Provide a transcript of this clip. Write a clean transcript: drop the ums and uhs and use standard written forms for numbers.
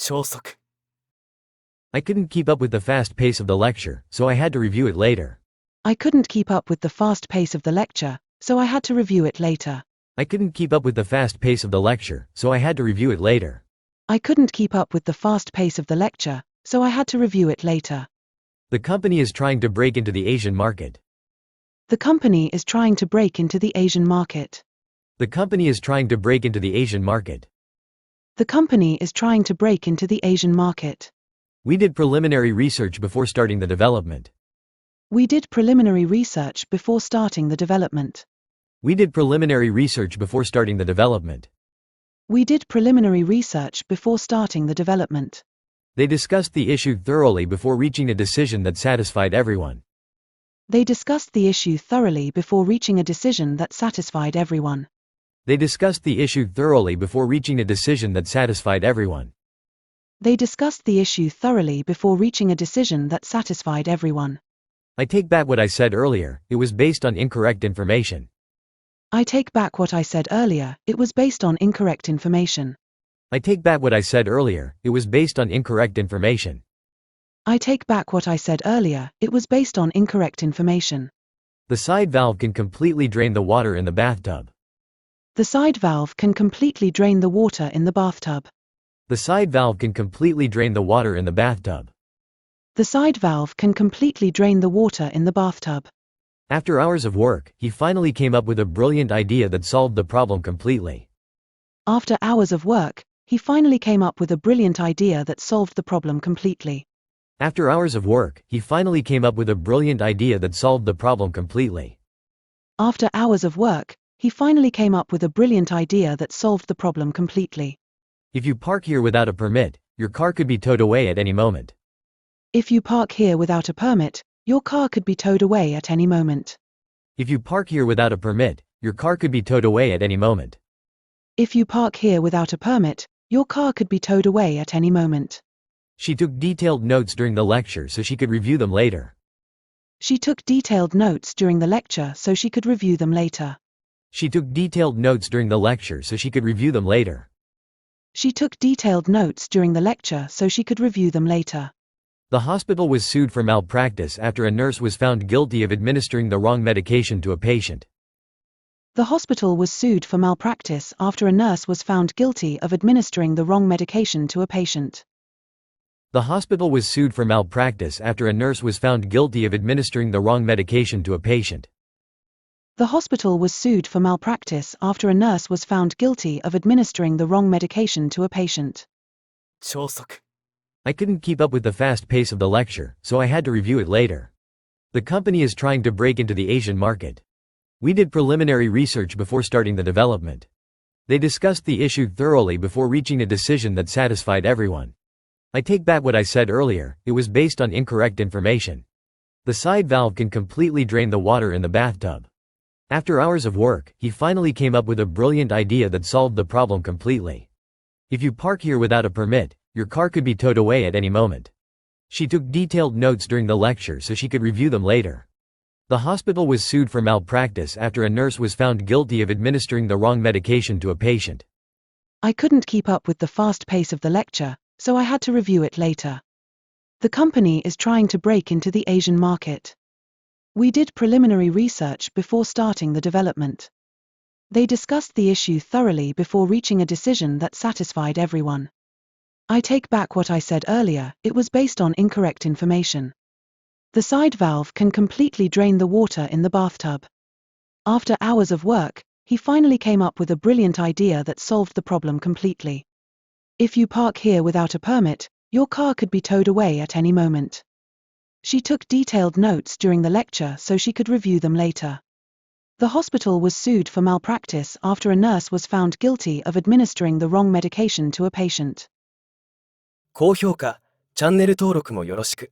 超速 I couldn't keep up with the fast pace of the lecture, so I had to review it later. I couldn't keep up with the fast pace of the lecture, so I had to review it later. I couldn't keep up with the fast pace of the lecture, so I had to review it later. I couldn't keep up with the fast pace of the lecture, so I had to review it later. The company is trying to break into the Asian market. The company is trying to break into the Asian market. The company is trying to break into the Asian market. The company is trying to break into the Asian market. We did preliminary research before starting the development. We did preliminary research before starting the development. We did preliminary research before starting the development. We did preliminary research before starting the development. They discussed the issue thoroughly before reaching a decision that satisfied everyone. They discussed the issue thoroughly before reaching a decision that satisfied everyone. They discussed the issue thoroughly before reaching a decision that satisfied everyone. They discussed the issue thoroughly before reaching a decision that satisfied everyone. I take back what I said earlier, it was based on incorrect information. I take back what I said earlier, it was based on incorrect information. I take back what I said earlier, it was based on incorrect information. I take back what I said earlier, it was based on incorrect information. The side valve can completely drain the water in the bathtub. The side valve can completely drain the water in the bathtub. The side valve can completely drain the water in the bathtub. The side valve can completely drain the water in the bathtub. After hours of work, he finally came up with a brilliant idea that solved the problem completely. After hours of work, he finally came up with a brilliant idea that solved the problem completely. After hours of work, he finally came up with a brilliant idea that solved the problem completely. After hours of work, he finally came up with a brilliant idea that solved the problem completely. If you park here without a permit, your car could be towed away at any moment. If you park here without a permit, your car could be towed away at any moment. If you park here without a permit, your car could be towed away at any moment. If you park here without a permit, your car could be towed away at any moment. She took detailed notes during the lecture so she could review them later. She took detailed notes during the lecture so she could review them later. She took detailed notes during the lecture so she could review them later. She took detailed notes during the lecture so she could review them later. The hospital was sued for malpractice after a nurse was found guilty of administering the wrong medication to a patient. The hospital was sued for malpractice after a nurse was found guilty of administering the wrong medication to a patient. The hospital was sued for malpractice after a nurse was found guilty of administering the wrong medication to a patient. The hospital was sued for malpractice after a nurse was found guilty of administering the wrong medication to a patient. 超速 I couldn't keep up with the fast pace of the lecture, so I had to review it later. The company is trying to break into the Asian market. We did preliminary research before starting the development. They discussed the issue thoroughly before reaching a decision that satisfied everyone. I take back what I said earlier, it was based on incorrect information. The side valve can completely drain the water in the bathtub. After hours of work, he finally came up with a brilliant idea that solved the problem completely. If you park here without a permit, your car could be towed away at any moment. She took detailed notes during the lecture so she could review them later. The hospital was sued for malpractice after a nurse was found guilty of administering the wrong medication to a patient. I couldn't keep up with the fast pace of the lecture, so I had to review it later. The company is trying to break into the Asian market. We did preliminary research before starting the development. They discussed the issue thoroughly before reaching a decision that satisfied everyone. I take back what I said earlier, it was based on incorrect information. The side valve can completely drain the water in the bathtub. After hours of work, he finally came up with a brilliant idea that solved the problem completely. If you park here without a permit, your car could be towed away at any moment. She took detailed notes during the lecture so she could review them later. The hospital was sued for malpractice after a nurse was found guilty of administering the wrong medication to a patient. 高評価、チャンネル登録もよろしく。